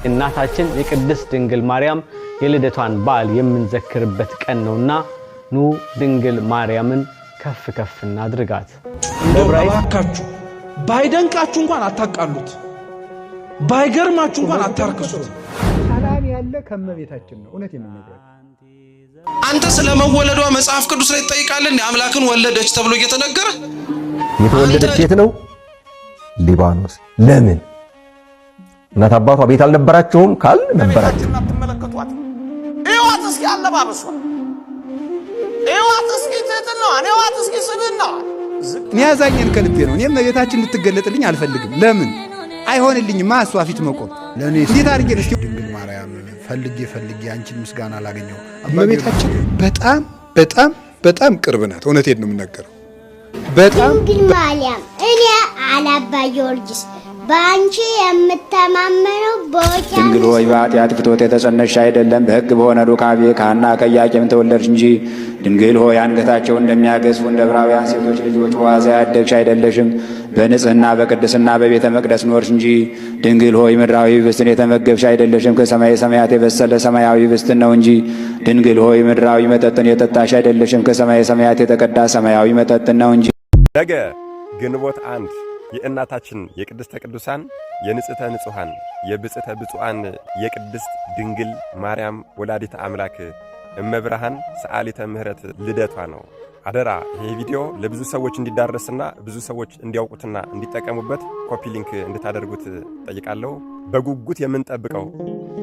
እናታችን የቅድስት ድንግል ማርያም የልደቷን በዓል የምንዘክርበት ቀን ነውና ኑ ድንግል ማርያምን ከፍ ከፍ እናድርጋት። እንደባካችሁ ባይደንቃችሁ እንኳን አታቃሉት፣ ባይገርማችሁ እንኳን አታርክሱት። ሰላም ያለ ከመቤታችን ነው። እውነት የምንነግረው አንተ ስለመወለዷ መጽሐፍ ቅዱስ ላይ ተጠይቃለህ። አምላክን ወለደች ተብሎ እየተነገረ የተወለደች የት ነው? ሊባኖስ። ለምን? እናት አባቷ ቤት አልነበራቸውም? ካል ነበራቸው። ተመለከቷት። እዩዋት እስኪ አለባበሷ፣ እዩዋት እስኪ ትህትና፣ እዩዋት እስኪ ስብዕና። የሚያዛኝን ከልቤ ነው። እኔም እመቤታችን እንድትገለጥልኝ አልፈልግም። ለምን አይሆንልኝማ? እሷ ፊት መቆም ለኔ እንዴት አድርጌ ነው? ድንግል ማርያም ፈልጌ አንቺን ምስጋና አላገኘው። እመቤታችን በጣም ቅርብ ናት። እውነቴን ነው የምናገረው። በጣም ድንግል ማርያም እኔ አላባ ጊዮርጊስ ባንቺ የምተማመነው ቦቻ ድንግል ሆይ በኃጢአት ፍትወት የተጸነስሽ አይደለም፣ በሕግ በሆነ ሩካቤ ከሐና ከኢያቄም ተወለድሽ እንጂ። ድንግል ሆይ አንገታቸው እንደሚያገዝፉ እንደ ዕብራውያን ሴቶች ልጆች ዋዛ ያደግሽ አይደለሽም፣ በንጽሕና በቅድስና በቤተ መቅደስ ኖርሽ እንጂ። ድንግል ሆይ ምድራዊ ህብስትን የተመገብሽ አይደለሽም፣ ከሰማይ ሰማያት የበሰለ ሰማያዊ ህብስትን ነው እንጂ። ድንግል ሆይ ምድራዊ መጠጥን የጠጣሽ አይደለሽም፣ ከሰማይ ሰማያት የተቀዳ ሰማያዊ መጠጥን ነው እንጂ። ነገ ግንቦት 1 የእናታችን የቅድስተ ቅዱሳን የንጽሕተ ንጹሐን የብጽዕተ ብፁዓን የቅድስት ድንግል ማርያም ወላዲተ አምላክ እመብርሃን ሰዓሊተ ምሕረት ልደቷ ነው። አደራ ይሄ ቪዲዮ ለብዙ ሰዎች እንዲዳረስና ብዙ ሰዎች እንዲያውቁትና እንዲጠቀሙበት ኮፒ ሊንክ እንድታደርጉት ጠይቃለሁ። በጉጉት የምንጠብቀው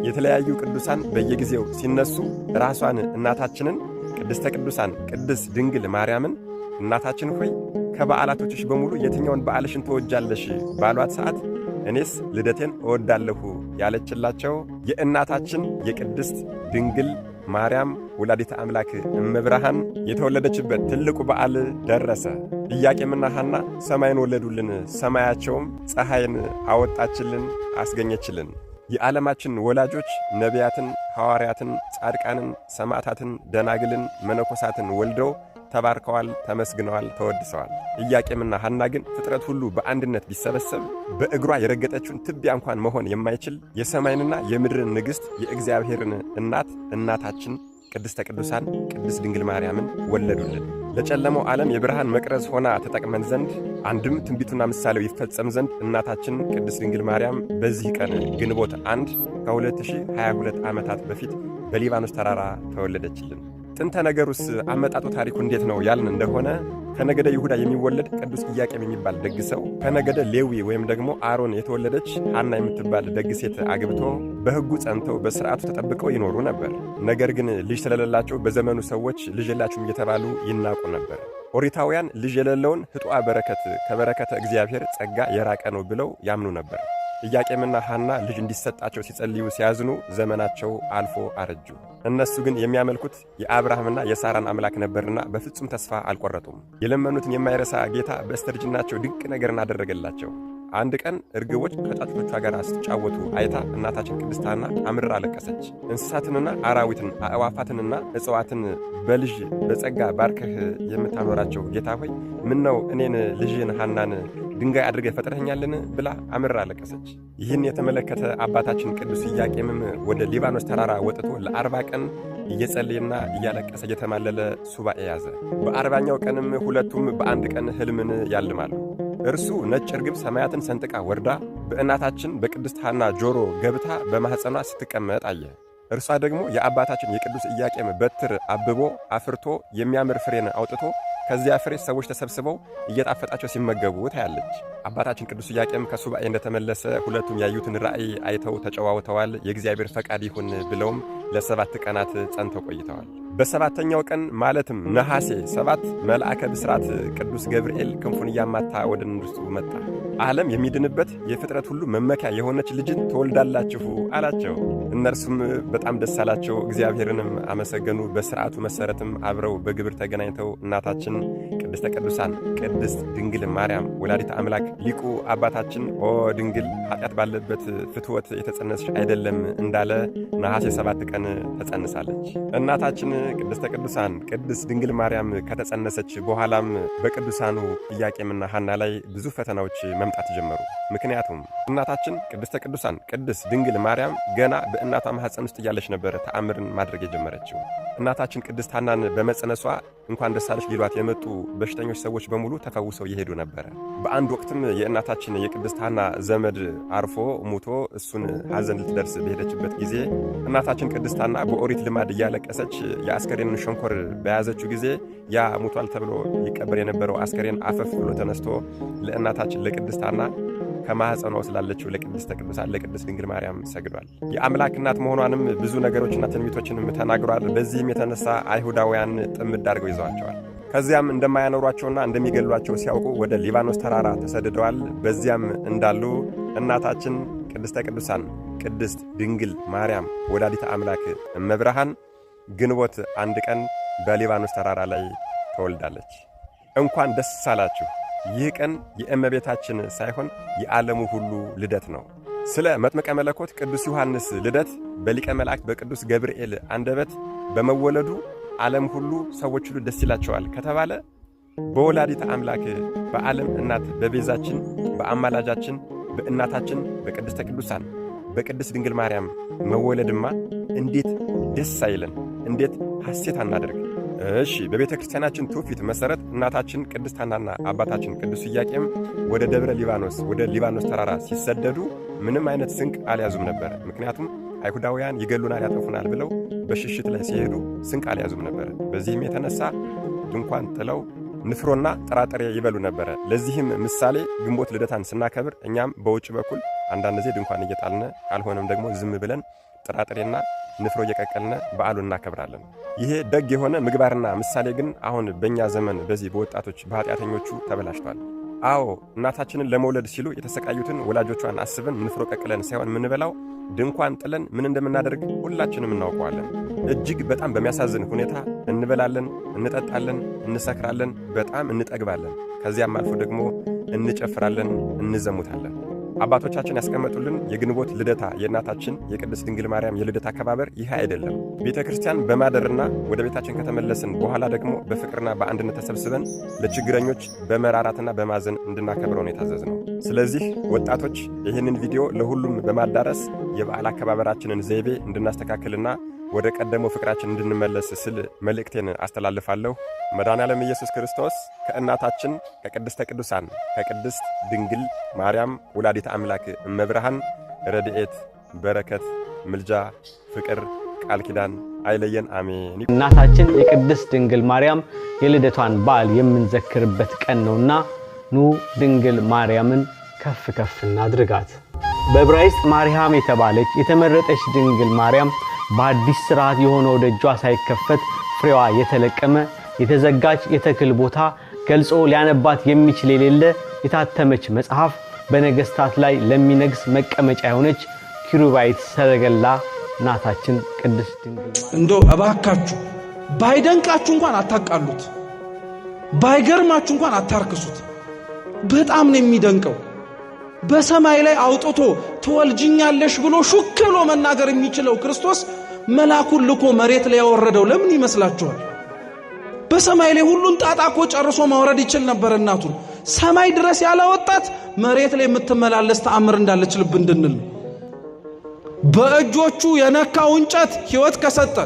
የተለያዩ ቅዱሳን በየጊዜው ሲነሱ ራሷን እናታችንን ቅድስተ ቅዱሳን ቅድስት ድንግል ማርያምን እናታችን ሆይ ከበዓላቶችሽ በሙሉ የትኛውን በዓልሽን ተወጃለሽ ባሏት ሰዓት እኔስ ልደቴን እወዳለሁ ያለችላቸው የእናታችን የቅድስት ድንግል ማርያም ወላዲተ አምላክ እመብርሃን የተወለደችበት ትልቁ በዓል ደረሰ። ኢያቄምና ሐና ሰማይን ወለዱልን፣ ሰማያቸውም ፀሐይን አወጣችልን፣ አስገኘችልን። የዓለማችን ወላጆች ነቢያትን፣ ሐዋርያትን፣ ጻድቃንን፣ ሰማዕታትን፣ ደናግልን፣ መነኮሳትን ወልደው ተባርከዋል፣ ተመስግነዋል፣ ተወድሰዋል። ኢያቄምና ሐና ግን ፍጥረት ሁሉ በአንድነት ቢሰበሰብ በእግሯ የረገጠችውን ትቢያ እንኳን መሆን የማይችል የሰማይንና የምድርን ንግሥት የእግዚአብሔርን እናታችን ቅድስተ ቅዱሳን ቅድስት ድንግል ማርያምን ወለዱልን። ለጨለመው ዓለም የብርሃን መቅረዝ ሆና ተጠቅመን ዘንድ አንድም ትንቢቱና ምሳሌው ይፈጸም ዘንድ እናታችን ቅድስት ድንግል ማርያም በዚህ ቀን ግንቦት 1 ከ2022 ዓመታት በፊት በሊባኖስ ተራራ ተወለደችልን። ጥንተ ነገሩስ አመጣጡ ታሪኩ እንዴት ነው ያልን እንደሆነ ከነገደ ይሁዳ የሚወለድ ቅዱስ ኢያቄም የሚባል ደግ ሰው ከነገደ ሌዊ ወይም ደግሞ አሮን የተወለደች ሐና የምትባል ደግ ሴት አግብቶ በሕጉ ጸንተው በሥርዓቱ ተጠብቀው ይኖሩ ነበር። ነገር ግን ልጅ ስለሌላቸው በዘመኑ ሰዎች ልጅ የላችሁም እየተባሉ ይናቁ ነበር። ኦሪታውያን ልጅ የሌለውን ሕጡአ በረከት ከበረከተ እግዚአብሔር ጸጋ የራቀ ነው ብለው ያምኑ ነበር። ኢያቄምና ሐና ልጅ እንዲሰጣቸው ሲጸልዩ ሲያዝኑ ዘመናቸው አልፎ አረጁ። እነሱ ግን የሚያመልኩት የአብርሃምና የሳራን አምላክ ነበርና በፍጹም ተስፋ አልቆረጡም። የለመኑትን የማይረሳ ጌታ በስተርጅናቸው ድንቅ ነገርን አደረገላቸው። አንድ ቀን እርግቦች ከጫጩቶቿ ጋር ስትጫወቱ አይታ እናታችን ቅድስት ሐና አምርራ አለቀሰች። እንስሳትንና አራዊትን አዕዋፋትንና እጽዋትን በልጅ በጸጋ ባርከህ የምታኖራቸው ጌታ ሆይ ምነው እኔን ልጅን ሐናን ድንጋይ አድርገህ ፈጥረኸኛልን ብላ አምርራ አለቀሰች። ይህን የተመለከተ አባታችን ቅዱስ ኢያቄምም ወደ ሊባኖስ ተራራ ወጥቶ ለ40 ቀን እየጸለየና እያለቀሰ እየተማለለ ሱባኤ ያዘ። በ40ኛው ቀንም ሁለቱም በአንድ ቀን ሕልምን ያልማሉ። እርሱ ነጭ ርግብ ሰማያትን ሰንጥቃ ወርዳ በእናታችን በቅድስት ሐና ጆሮ ገብታ በማኅፀኗ ስትቀመጥ አየ። እርሷ ደግሞ የአባታችን የቅዱስ ኢያቄም በትር አብቦ አፍርቶ የሚያምር ፍሬን አውጥቶ ከዚያ ፍሬ ሰዎች ተሰብስበው እየጣፈጣቸው ሲመገቡ ታያለች። አባታችን ቅዱስ ኢያቄም ከሱባኤ እንደተመለሰ ሁለቱም ያዩትን ራእይ አይተው ተጨዋውተዋል። የእግዚአብሔር ፈቃድ ይሁን ብለውም ለ7 ቀናት ጸንተው ቆይተዋል። በ7ኛው ቀን ማለትም ነሐሴ 7 መልአከ ብስራት ቅዱስ ገብርኤል ክንፉን እያማታ ወደ እነርሱ መጣ። ዓለም የሚድንበት የፍጥረት ሁሉ መመኪያ የሆነች ልጅን ትወልዳላችሁ አላቸው። እነርሱም በጣም ደስ አላቸው፣ እግዚአብሔርንም አመሰገኑ። በሥርዓቱ መሠረትም አብረው በግብር ተገናኝተው እናታችን ቅድስተ ቅዱሳን ቅድስት ድንግል ማርያም ወላዲተ አምላክ ሊቁ አባታችን ኦ ድንግል ኃጢአት ባለበት ፍትወት የተጸነስሽ አይደለም እንዳለ ነሐሴ 7 ቀን ተጸንሳለች። እናታችን ቅድስተ ቅዱሳን ቅድስት ድንግል ማርያም ከተጸነሰች በኋላም በቅዱሳኑ ኢያቄምና ሐና ላይ ብዙ ፈተናዎች መምጣት ጀመሩ። ምክንያቱም እናታችን ቅድስተ ቅዱሳን ቅድስት ድንግል ማርያም ገና በእናቷ ማኅፀን ውስጥ እያለች ነበር ተአምርን ማድረግ የጀመረችው። እናታችን ቅድስት ሐናን በመጸነሷ እንኳን ደስ አለሽ ሊሏት የመጡ በሽተኞች ሰዎች በሙሉ ተፈውሰው ይሄዱ ነበር። በአንድ ወቅትም የእናታችን የቅድስት ሐና ዘመድ አርፎ ሙቶ እሱን ሐዘን ልትደርስ በሄደችበት ጊዜ እናታችን ቅድስት ሐና በኦሪት ልማድ እያለቀሰች የአስከሬንን ሸንኮር በያዘችው ጊዜ ያ ሙቷል ተብሎ ይቀበር የነበረው አስከሬን አፈፍ ብሎ ተነስቶ ለእናታችን ለቅድስት ሐና ከማኅፀኗ ስላለችው ለቅድስተ ቅዱሳን ለቅድስት ድንግል ማርያም ሰግዷል። የአምላክ እናት መሆኗንም ብዙ ነገሮችና ትንቢቶችንም ተናግሯል። በዚህም የተነሳ አይሁዳውያን ጥምድ አድርገው ይዘዋቸዋል። ከዚያም እንደማያኖሯቸውና እንደሚገሏቸው ሲያውቁ ወደ ሊባኖስ ተራራ ተሰድደዋል። በዚያም እንዳሉ እናታችን ቅድስተ ቅዱሳን ቅድስት ድንግል ማርያም ወላዲተ አምላክ እመብርሃን ግንቦት 1 ቀን በሊባኖስ ተራራ ላይ ተወልዳለች። እንኳን ደስ አላችሁ። ይህ ቀን የእመቤታችን ሳይሆን የዓለሙ ሁሉ ልደት ነው። ስለ መጥምቀ መለኮት ቅዱስ ዮሐንስ ልደት በሊቀ መላእክት በቅዱስ ገብርኤል አንደበት በመወለዱ ዓለም ሁሉ ሰዎች ሁሉ ደስ ይላቸዋል ከተባለ በወላዲተ አምላክ በዓለም እናት በቤዛችን በአማላጃችን በእናታችን በቅድስተ ቅዱሳን በቅድስት ድንግል ማርያም መወለድማ እንዴት ደስ አይለን? እንዴት ሐሴት አናደርግ? እሺ በቤተ ክርስቲያናችን ትውፊት መሰረት እናታችን ቅድስት ሐናና አባታችን ቅዱስ ኢያቄም ወደ ደብረ ሊባኖስ ወደ ሊባኖስ ተራራ ሲሰደዱ ምንም አይነት ስንቅ አልያዙም ነበር። ምክንያቱም አይሁዳውያን ይገሉናል፣ ያጠፉናል ብለው በሽሽት ላይ ሲሄዱ ስንቅ አልያዙም ነበር። በዚህም የተነሳ ድንኳን ጥለው ንፍሮና ጥራጥሬ ይበሉ ነበር። ለዚህም ምሳሌ ግንቦት ልደታን ስናከብር እኛም በውጭ በኩል አንዳንድ ጊዜ ድንኳን እየጣልነ ካልሆነም ደግሞ ዝም ብለን ጥራጥሬና ንፍሮ እየቀቀልነ በዓሉን እናከብራለን። ይሄ ደግ የሆነ ምግባርና ምሳሌ ግን አሁን በእኛ ዘመን በዚህ በወጣቶች በኃጢአተኞቹ ተበላሽቷል። አዎ እናታችንን ለመውለድ ሲሉ የተሰቃዩትን ወላጆቿን አስበን ንፍሮ ቀቅለን ሳይሆን የምንበላው ድንኳን ጥለን ምን እንደምናደርግ ሁላችንም እናውቀዋለን። እጅግ በጣም በሚያሳዝን ሁኔታ እንበላለን፣ እንጠጣለን፣ እንሰክራለን፣ በጣም እንጠግባለን። ከዚያም አልፎ ደግሞ እንጨፍራለን፣ እንዘሙታለን። አባቶቻችን ያስቀመጡልን የግንቦት ልደታ የእናታችን የቅድስት ድንግል ማርያም የልደት አከባበር ይህ አይደለም። ቤተ ክርስቲያን በማደርና ወደ ቤታችን ከተመለስን በኋላ ደግሞ በፍቅርና በአንድነት ተሰብስበን ለችግረኞች በመራራትና በማዘን እንድናከብረው ነው የታዘዝነው። ስለዚህ ወጣቶች ይህንን ቪዲዮ ለሁሉም በማዳረስ የበዓል አከባበራችንን ዘይቤ እንድናስተካክልና ወደ ቀደመው ፍቅራችን እንድንመለስ ስል መልእክቴን አስተላልፋለሁ። መድኃኔዓለም ኢየሱስ ክርስቶስ ከእናታችን ከቅድስተ ቅዱሳን ከቅድስት ድንግል ማርያም ወላዲተ አምላክ እመብርሃን ረድኤት፣ በረከት፣ ምልጃ፣ ፍቅር፣ ቃል ኪዳን አይለየን። አሜን። እናታችን የቅድስት ድንግል ማርያም የልደቷን በዓል የምንዘክርበት ቀን ነውና ኑ ድንግል ማርያምን ከፍ ከፍ እናድርጋት። በዕብራይስጥ ማርያም የተባለች የተመረጠች ድንግል ማርያም በአዲስ ሥርዓት የሆነው ደጇ ሳይከፈት ፍሬዋ የተለቀመ የተዘጋች የተክል ቦታ ገልጾ ሊያነባት የሚችል የሌለ የታተመች መጽሐፍ በነገስታት ላይ ለሚነግስ መቀመጫ የሆነች ኪሩባይት ሰረገላ እናታችን ቅድስት ድንግል እንደው እባካችሁ ባይደንቃችሁ እንኳን አታቃሉት፣ ባይገርማችሁ እንኳን አታርክሱት። በጣም ነው የሚደንቀው። በሰማይ ላይ አውጥቶ ትወልጅኛለሽ ብሎ ሹክ ብሎ መናገር የሚችለው ክርስቶስ መልአኩን ልኮ መሬት ላይ ያወረደው ለምን ይመስላችኋል? በሰማይ ላይ ሁሉን ጣጣቆ ጨርሶ ማውረድ ይችል ነበር እናቱን። ሰማይ ድረስ ያላወጣት መሬት ላይ የምትመላለስ ተአምር እንዳለች ልብ እንድንል። በእጆቹ የነካው እንጨት ሕይወት ከሰጠ፣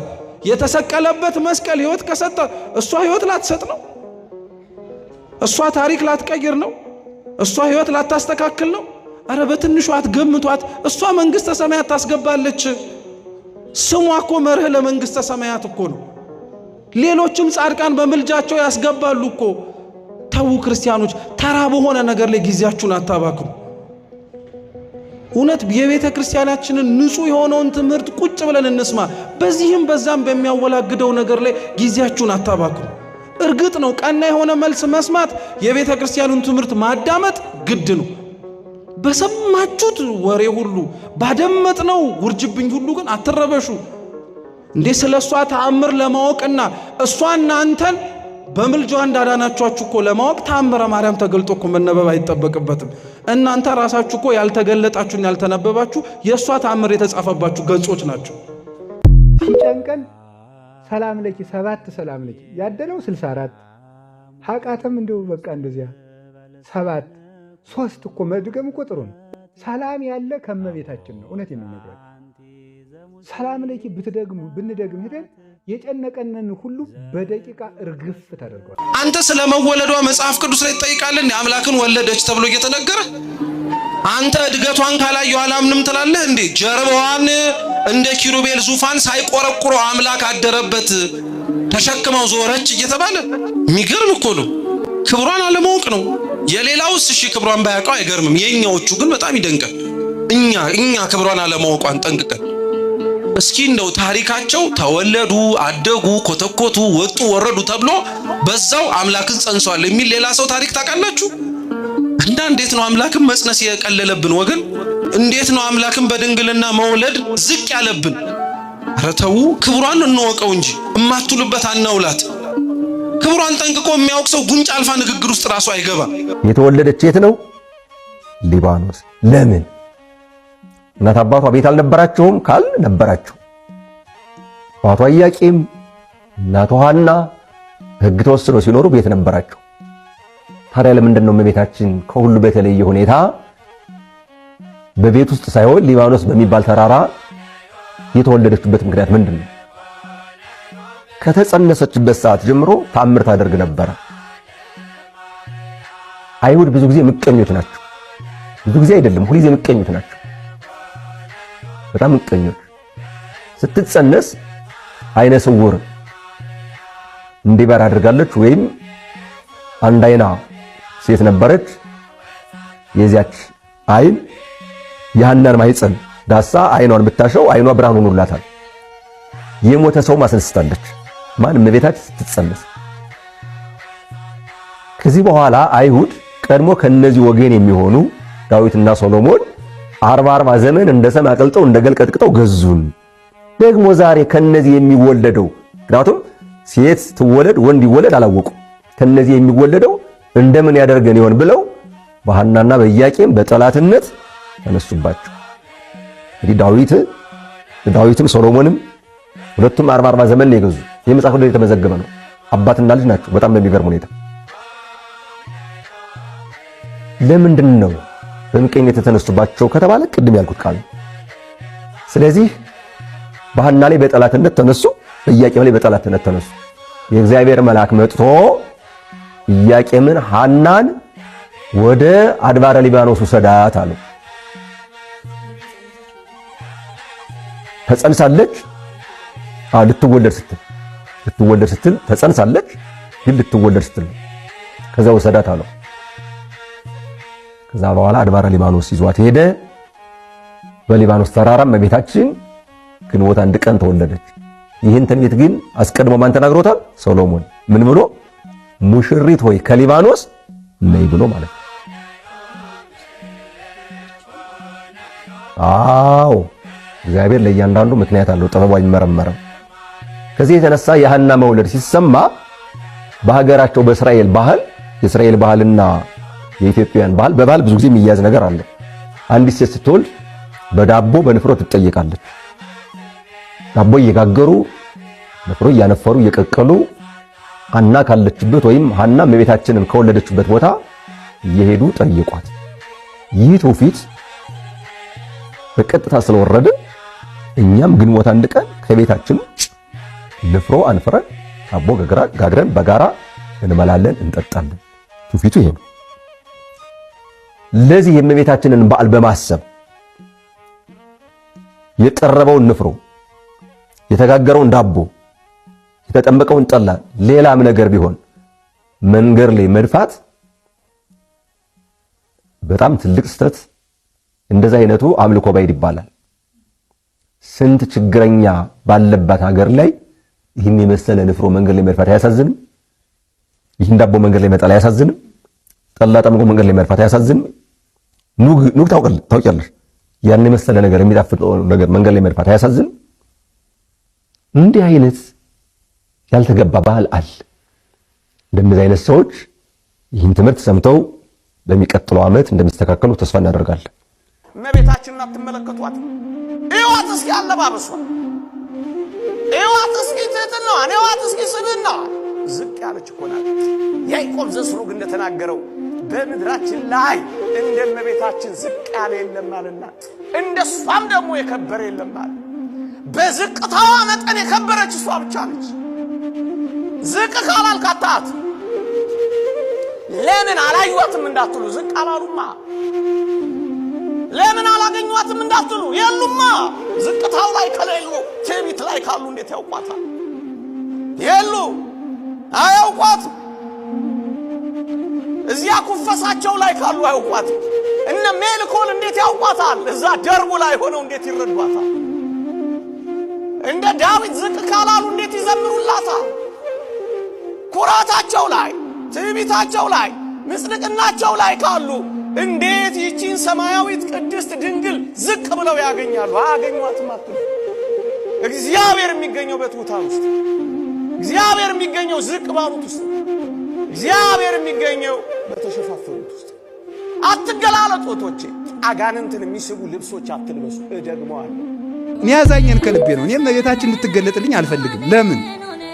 የተሰቀለበት መስቀል ሕይወት ከሰጠ እሷ ሕይወት ላትሰጥ ነው? እሷ ታሪክ ላትቀይር ነው? እሷ ሕይወት ላታስተካክል ነው? አረ በትንሹ አትገምቷት። እሷ መንግስተ ሰማያት ታስገባለች። ስሟ እኮ መርህ ለመንግስተ ሰማያት እኮ ነው። ሌሎችም ጻድቃን በመልጃቸው ያስገባሉ እኮ። ተው ክርስቲያኖች፣ ተራ በሆነ ነገር ላይ ጊዜያችሁን አታባክኑ። እውነት የቤተ ክርስቲያናችንን ንጹህ የሆነውን ትምህርት ቁጭ ብለን እንስማ። በዚህም በዛም በሚያወላግደው ነገር ላይ ጊዜያችሁን አታባክኑ። እርግጥ ነው ቀና የሆነ መልስ መስማት፣ የቤተ ክርስቲያኑን ትምህርት ማዳመጥ ግድ ነው። በሰማችሁት ወሬ ሁሉ ባደመጥነው ውርጅብኝ ሁሉ ግን አትረበሹ። እንዴ ስለሷ ተአምር ለማወቅና እሷ እናንተን በምልጃዋ እንዳዳናችኋችሁ እኮ ለማወቅ ተአምረ ማርያም ተገልጦ እኮ መነበብ አይጠበቅበትም። እናንተ ራሳችሁ እኮ ያልተገለጣችሁና ያልተነበባችሁ የሷ ተአምር የተጻፈባችሁ ገጾች ናቸው። ሲጨንቀን ሰላም ለኪ 7 ሰላም ለኪ ያደለው 64 ሐቃተም እንደው በቃ እንደዚያ 7 3 እኮ መድገም እኮ ጥሩ ነው። ሰላም ያለ ከመቤታችን ነው። እውነት የምነግረው ሰላም ለኪ ብትደግሙ ብንደግም ሄደን የጨነቀንን ሁሉ በደቂቃ እርግፍ ተደርጓል። አንተ ስለመወለዷ መጽሐፍ ቅዱስ ላይ ትጠይቃለህ? አምላክን ወለደች ተብሎ እየተነገረ አንተ እድገቷን ካላየሁ አላምንም ትላለህ እንዴ? ጀርባዋን እንደ ኪሩቤል ዙፋን ሳይቆረቁሮ አምላክ አደረበት ተሸክመው ዞረች እየተባለ የሚገርም እኮ ነው። ክብሯን አለማወቅ ነው። የሌላውስ እሺ ክብሯን ባያውቀው አይገርምም። የኛዎቹ ግን በጣም ይደንቃል። እኛ ክብሯን አለማወቋን ጠንቅቀን እስኪ እንደው ታሪካቸው ተወለዱ፣ አደጉ፣ ኮተኮቱ፣ ወጡ፣ ወረዱ ተብሎ በዛው አምላክን ጸንሷል የሚል ሌላ ሰው ታሪክ ታውቃላችሁ? እና እንዴት ነው አምላክን መጽነስ የቀለለብን ወገን? እንዴት ነው አምላክን በድንግልና መውለድ ዝቅ ያለብን? ኧረ ተው፣ ክብሯን እንወቀው እንጂ እማትሉበት አናውላት። ክብሯን ጠንቅቆ የሚያውቅ ሰው ጉንጭ አልፋ ንግግር ውስጥ ራሱ አይገባ። የተወለደች የት ነው? ሊባኖስ። ለምን? እናት አባቷ ቤት አልነበራቸውም ካል ነበራቸው። አባቷ ኢያቄም እናቷ ሐና ሕግ ተወስኖ ሲኖሩ ቤት ነበራቸው። ታዲያ ለምንድን ነው እመቤታችን ከሁሉ በተለየ ሁኔታ በቤት ውስጥ ሳይሆን ሊባኖስ በሚባል ተራራ የተወለደችበት ምክንያት ምንድን ነው? ከተጸነሰችበት ሰዓት ጀምሮ ተአምር ታደርግ ነበር። አይሁድ ብዙ ጊዜ ምቀኞች ናቸው። ብዙ ጊዜ አይደለም፣ ሁሉ ጊዜ ምቀኞች ናቸው። በጣም ምቀኞች። ስትጸነስ አይነ ስውር እንዲበር አድርጋለች። ወይም አንድ አይና ሴት ነበረች። የዚያች አይን የሐናን ማህፀን ዳሳ አይኗን ብታሸው አይኗ ብርሃን ሆኖላታል። የሞተ ሰው ማስነስታለች። ማን? እመቤታችን ስትጸነስ። ከዚህ በኋላ አይሁድ ቀድሞ ከነዚህ ወገን የሚሆኑ ዳዊትና ሶሎሞን 40 ዘመን እንደ ሰም አቅልጠው እንደ ገል ቀጥቅጠው ገዙን። ደግሞ ዛሬ ከነዚህ የሚወለደው ምክንያቱም ሴት ትወለድ ወንድ ይወለድ አላወቁ። ከነዚህ የሚወለደው እንደምን ያደርገን ይሆን ብለው በሐናና በኢያቄም በጠላትነት ተነሱባቸው። እንግዲህ ዳዊትም ሶሎሞንም ሁለቱም 40 ዘመን ነው የገዙ። የመጽሐፍ ላይ የተመዘገበ ነው። አባትና ልጅ ናቸው። በጣም በሚገርም ሁኔታ ለምንድን ነው በምቀኝነት የተነሱባቸው ከተባለ ቅድም ያልኩት ቃል። ስለዚህ በሐና ላይ በጠላትነት ተነሱ፣ በኢያቄም ላይ በጠላትነት ተነሱ። የእግዚአብሔር መልአክ መጥቶ ኢያቄምን ሐናን ወደ አድባረ ሊባኖስ ወሰዳት አለው። ተጸንሳለች። ልትወለድ ስትል ተጸንሳለች፣ ግን ልትወለድ ስትል ከዛ ወሰዳት አለው። ከዛ በኋላ አድባረ ሊባኖስ ይዟት ሄደ። በሊባኖስ ተራራ እመቤታችን ግንቦት 1 ቀን ተወለደች። ይህን ትንቢት ግን አስቀድሞ ማን ተናግሮታል? ሶሎሞን። ምን ብሎ? ሙሽሪት ሆይ ከሊባኖስ ነይ ብሎ ማለት ነው። አዎ እግዚአብሔር ለእያንዳንዱ ምክንያት አለው፣ ጥበቡ አይመረመርም። ከዚህ የተነሳ የሐና መውለድ ሲሰማ በሀገራቸው በእስራኤል ባህል፣ የእስራኤል ባህልና የኢትዮጵያን ባህል በባህል ብዙ ጊዜ የሚያዝ ነገር አለ። አንዲት ሴት ስትወልድ በዳቦ በንፍሮ ትጠየቃለች። ዳቦ እየጋገሩ ንፍሮ እያነፈሩ እየቀቀሉ ሐና ካለችበት ወይም ሐና እመቤታችንን ከወለደችበት ቦታ እየሄዱ ጠይቋት። ይህ ትውፊት በቀጥታ ስለወረደ እኛም ግንቦት 1 ቀን ከቤታችን ንፍሮ አንፍረን ዳቦ ጋግረን በጋራ እንበላለን፣ እንጠጣለን። ትውፊቱ ይሄ ነው። ለዚህ የእመቤታችንን በዓል በማሰብ የቀረበውን ንፍሮ፣ የተጋገረውን ዳቦ፣ የተጠመቀውን ጠላ፣ ሌላም ነገር ቢሆን መንገድ ላይ መድፋት በጣም ትልቅ ስህተት። እንደዛ አይነቱ አምልኮ ባይድ ይባላል። ስንት ችግረኛ ባለባት ሀገር ላይ ይህን የመሰለ ንፍሮ መንገድ ላይ መድፋት አያሳዝንም? ይህን ዳቦ መንገድ ላይ መጣል አያሳዝንም? ጠላ ጠምቆ መንገድ ላይ መድፋት አያሳዝንም? ኑግ ታውቂያለሽ? ያን የመሰለ ነገር የሚጣፍጥ ነገር መንገድ ላይ መድፋት አያሳዝንም? እንዲህ አይነት ያልተገባ ባህል አለ። እንደዚህ አይነት ሰዎች ይህን ትምህርት ሰምተው በሚቀጥለው ዓመት እንደሚስተካከሉ ተስፋ እናደርጋለን። እመቤታችንን አትመለከቷት? እዩዋት እስኪ አለባበሷ፣ እዋት እስኪ ትህትና እዋት እስኪ ስብዕና ዝቅ ያለች እኮ ናት። ያዕቆብ ዘስሩግ እንደተናገረው በምድራችን ላይ እንደ እመቤታችን ዝቅ ያለ የለማልና እንደሷም ደግሞ የከበረ የለማል። በዝቅታዋ መጠን የከበረች እሷ ብቻ ነች። ዝቅ ካላልካታት ለምን አላዩዋትም እንዳትሉ ዝቅ አላሉማ። ለምን አላገኙዋትም እንዳትሉ የሉማ። ዝቅታው ላይ ከሌሉ ትዕቢት ላይ ካሉ እንዴት ያውቋታል? የሉ አያውቋት። እዚያ ኩፈሳቸው ላይ ካሉ አያውቋት። እነ ሜልኮል እንዴት ያውቋታል? እዛ ደርቡ ላይ ሆነው እንዴት ይረዷታል? እንደ ዳዊት ዝቅ ካላሉ እንዴት ይዘምሩላታል? ኩራታቸው ላይ ትዕቢታቸው ላይ ምስልቅናቸው ላይ ካሉ እንዴት ይቺን ሰማያዊት ቅድስት ድንግል ዝቅ ብለው ያገኛሉ? አያገኟትም አትሉ። እግዚአብሔር የሚገኘው በትሑታን ውስጥ፣ እግዚአብሔር የሚገኘው ዝቅ ባሉት ውስጥ፣ እግዚአብሔር የሚገኘው በተሸፋፈኑት ውስጥ። አትገላለጡ እህቶቼ። አጋንንትን የሚስቡ ልብሶች አትልበሱ። እደግመዋለሁ። እኔ ያዛኘን ከልቤ ነው። እኔም እመቤታችን እንድትገለጥልኝ አልፈልግም። ለምን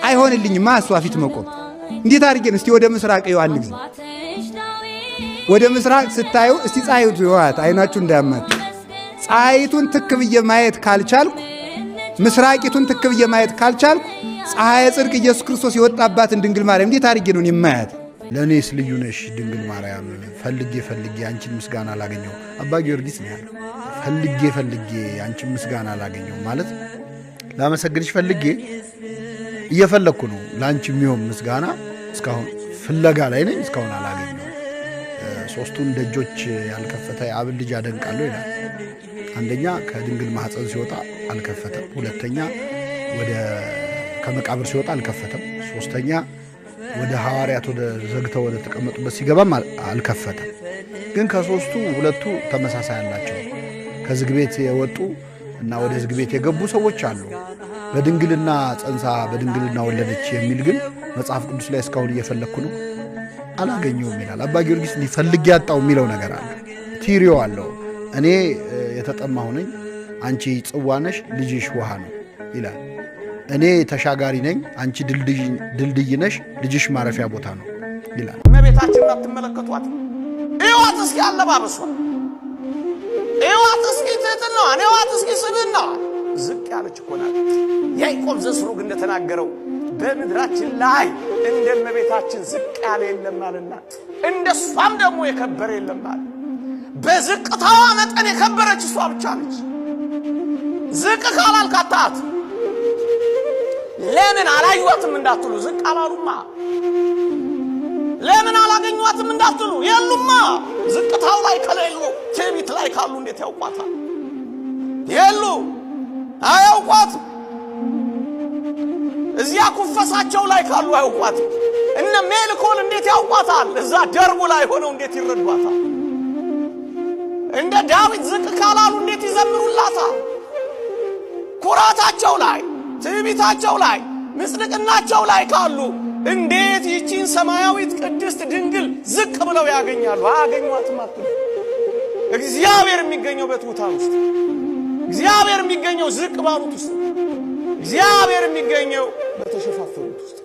አይሆንልኝማ? እሷ ፊት መቆም እንዴት አድርጌን? እስቲ ወደ ምስራቅ ይው አንድ ጊዜ ወደ ምስራቅ ስታዩ እስቲ ፀሐይቱ ይዋት አይናችሁ እንዳያማችሁ። ፀሐይቱን ትክ ብዬ ማየት ካልቻልኩ፣ ምስራቂቱን ትክ ብዬ ማየት ካልቻልኩ ፀሐይ ጽድቅ ኢየሱስ ክርስቶስ የወጣባትን ድንግል ማርያም እንዴት አድርጌ ነው የማያት? ለእኔስ ልዩ ነሽ ድንግል ማርያም፣ ፈልጌ ፈልጌ አንቺን ምስጋና አላገኘው። አባ ጊዮርጊስ ነው ያለው። ፈልጌ ፈልጌ አንቺን ምስጋና አላገኘው ማለት ላመሰግንሽ ፈልጌ እየፈለግኩ ነው። ለአንቺ የሚሆን ምስጋና እስካሁን ፍለጋ ላይ ነኝ፣ እስካሁን አላገኘው። ሶስቱን ደጆች ያልከፈተ የአብን ልጅ አደንቃለሁ ይላል። አንደኛ ከድንግል ማኅፀን ሲወጣ አልከፈተም። ሁለተኛ ወደ ከመቃብር ሲወጣ አልከፈተም። ሶስተኛ ወደ ሐዋርያት ወደ ዘግተው ወደ ተቀመጡበት ሲገባም አልከፈተም። ግን ከሶስቱ ሁለቱ ተመሳሳይ አላቸው። ከዝግ ቤት የወጡ እና ወደ ዝግ ቤት የገቡ ሰዎች አሉ። በድንግልና ጸንሳ በድንግልና ወለደች የሚል ግን መጽሐፍ ቅዱስ ላይ እስካሁን እየፈለግኩ ነው አላገኘውም ይላል። አባ ጊዮርጊስ ፈልጌ ያጣው የሚለው ነገር አለ። ቲሪዮ አለው። እኔ የተጠማሁ ነኝ፣ አንቺ ጽዋ ነሽ፣ ልጅሽ ውሃ ነው ይላል። እኔ ተሻጋሪ ነኝ፣ አንቺ ድልድይ ነሽ፣ ልጅሽ ማረፊያ ቦታ ነው ይላል። እመቤታችንን አትመለከቷት? እዋት እስኪ አለባበሷ፣ እዋት እስኪ ትህትና፣ እዋት እስኪ ስብዕና ዝቅ ያለች እኮ ናት። ያዕቆብ ዘስሩግ እንደተናገረው በምድራችን ላይ እንደ እመቤታችን ዝቅ ያለ የለማልና እንደሷም ደግሞ የከበረ የለማል። በዝቅታዋ መጠን የከበረች እሷ ብቻ ነች። ዝቅ ካላልካታት ለምን አላዩዋትም እንዳትሉ ዝቅ አላሉማ። ለምን አላገኟትም እንዳትሉ የሉማ። ዝቅታው ላይ ከሌሉ ትዕቢት ላይ ካሉ እንዴት ያውቋታል? የሉ አያውቋት። እዚያ ኩፈሳቸው ላይ ካሉ አያውቋት። እነ ሜልኮል እንዴት ያውቋታል? እዛ ደርቡ ላይ ሆነው እንዴት ይረዷታል? እንደ ዳዊት ዝቅ ካላሉ እንዴት ይዘምሩላታል? ኩራታቸው ላይ ትዕቢታቸው ላይ ምስልቅናቸው ላይ ካሉ እንዴት ይቺን ሰማያዊት ቅድስት ድንግል ዝቅ ብለው ያገኛሉ? አያገኟትም አትሉ። እግዚአብሔር የሚገኘው በትሑታን ውስጥ፣ እግዚአብሔር የሚገኘው ዝቅ ባሉት ውስጥ፣ እግዚአብሔር የሚገኘው በተሸፋፈኑት ውስጥ።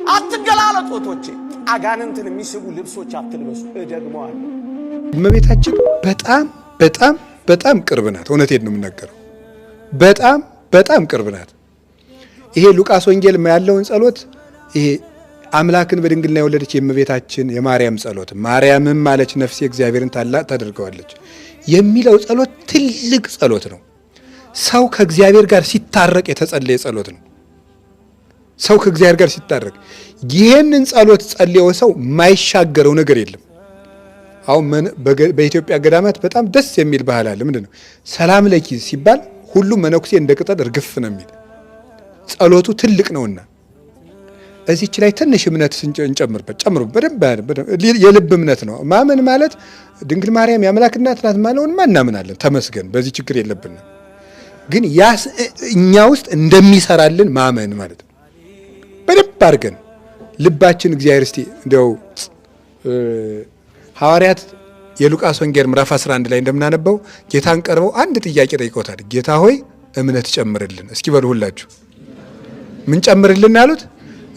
አትገላለጡ እህቶቼ። አጋንንትን የሚስቡ ልብሶች አትልበሱ። እደግመዋለሁ። እመቤታችን በጣም በጣም በጣም ቅርብ ናት። እውነቴን ነው የምናገረው። በጣም በጣም ቅርብ ናት። ይሄ ሉቃስ ወንጌል ያለውን ጸሎት፣ ይሄ አምላክን በድንግልና የወለደች የእመቤታችን የማርያም ጸሎት፣ ማርያምም ማለች ነፍሴ እግዚአብሔርን ታላቅ ታደርገዋለች የሚለው ጸሎት ትልቅ ጸሎት ነው። ሰው ከእግዚአብሔር ጋር ሲታረቅ የተጸለየ ጸሎት ነው። ሰው ከእግዚአብሔር ጋር ሲታረቅ ይህንን ጸሎት ጸልየው ሰው የማይሻገረው ነገር የለም። አሁን በኢትዮጵያ ገዳማት በጣም ደስ የሚል ባህል አለ። ምንድነው? ሰላም ለኪ ሲባል ሁሉም መነኩሴ እንደ ቅጠል እርግፍ ነው የሚል። ጸሎቱ ትልቅ ነውና እዚች ላይ ትንሽ እምነት እንጨምርበት። በደንብ የልብ እምነት ነው። ማመን ማለት ድንግል ማርያም የአምላክ እናት ናት ማለውን እናምናለን። ተመስገን፣ በዚህ ችግር የለብንም። ግን ያስ እኛ ውስጥ እንደሚሰራልን ማመን ማለት ነው። በደንብ አድርገን ልባችን እግዚአብሔር እስቲ እንደው ሐዋርያት የሉቃስ ወንጌል ምዕራፍ 11 ላይ እንደምናነበው ጌታን ቀርበው አንድ ጥያቄ ጠይቀውታል። ጌታ ሆይ እምነት ጨምርልን እስኪ በሉ ሁላችሁ። ምን ጨምርልን አሉት?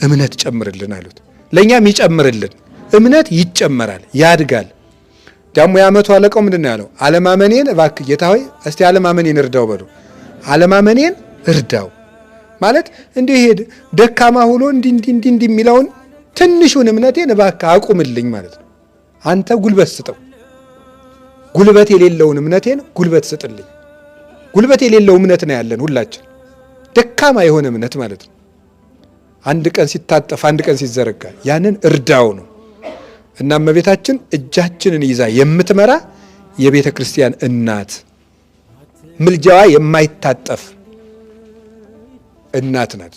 እምነት ጨምርልን አሉት። ለኛም ይጨምርልን። እምነት ይጨመራል፣ ያድጋል። ደግሞ የዓመቱ አለቃው ምንድነው ያለው? አለማመኔን እባክህ ጌታ ሆይ እስቲ አለማመኔን እርዳው በሉ። አለማመኔን እርዳው ማለት እንዲህ ሄድ ደካማ ሆኖ እንዲህ የሚለውን ትንሹን እምነቴን እባክህ አቁምልኝ ማለት ነው። አንተ ጉልበት ስጠው። ጉልበት የሌለውን እምነቴን ጉልበት ስጥልኝ። ጉልበት የሌለው እምነት ነው ያለን ሁላችን፣ ደካማ የሆነ እምነት ማለት ነው። አንድ ቀን ሲታጠፍ አንድ ቀን ሲዘረጋ ያንን እርዳው ነው። እና እመቤታችን እጃችንን ይዛ የምትመራ የቤተ ክርስቲያን እናት፣ ምልጃዋ የማይታጠፍ እናት ናት።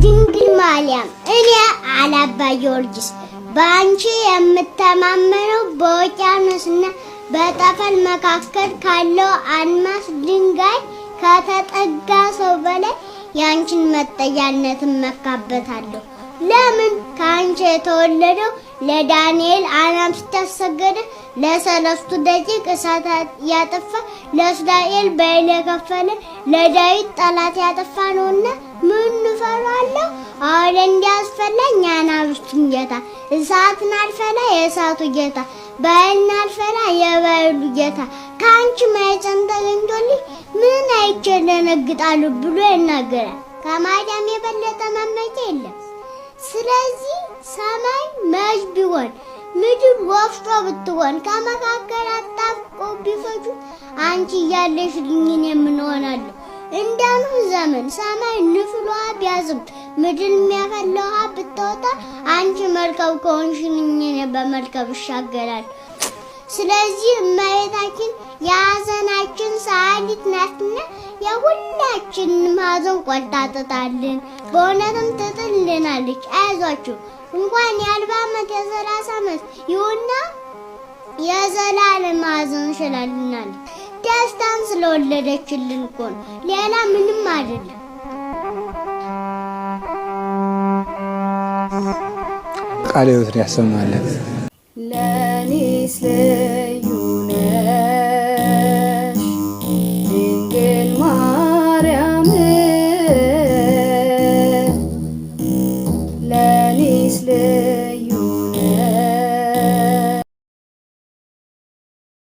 ድንግል ማርያም እኔ አላባ ጊዮርጊስ በአንቺ የምተማመነው በውቅያኖስና በጠፈር መካከል ካለው አልማስ ድንጋይ ከተጠጋ ሰው በላይ የአንቺን መጠጊያነትን መካበታለሁ። ለምን ከአንቺ የተወለደው ለዳንኤል አናብስት ያሰገደ፣ ለሰለስቱ ደቂቅ እሳት ያጠፋ፣ ለእስራኤል በይል የከፈለ፣ ለዳዊት ጠላት ያጠፋ ነውና ምን እፈራለሁ? አሁን እንዲያስፈላኝ የአናብስቱን ጌታ፣ እሳትን አልፈላ የእሳቱ ጌታ፣ በይልን አልፈላ የበይሉ ጌታ፣ ከአንቺ ማኅፀን ተገኝቶልኝ ምን አይቼ ደነግጣለሁ ብሎ ይናገራል። ከማርያም የበለጠ መመኪያ የለም። ስለዚህ ሰማይ መች ቢሆን ምድር ወፍጮ ብትሆን ከመካከል አጣብቆ ቢፈጁ አንቺ እያለሽልኝ እኔ ምን እሆናለሁ? እንደ ኖህ ዘመን ሰማይ ንፍል ውሃ ቢያዝም ምድር የሚያፈላ ውሃ ብትወጣ አንቺ መርከብ ከሆንሽልኝ እኔ በመርከብ እሻገራለሁ። ስለዚህ እመቤታችን የሐዘናችን ሰዓሊት ናትና የሁላችንም ሐዘን ቆርጣ ትጣልን፣ በእውነትም ትጥልናለች። አይዟችሁ እንኳን የ40 ዓመት የ30 ዓመት ይሁንና የዘላለም ሐዘን ሽላልናለች። ደስታን ስለወለደችልን እኮ ነው፣ ሌላ ምንም አይደለም። ቃለ ሕይወትን ያሰማለን። ለኔስ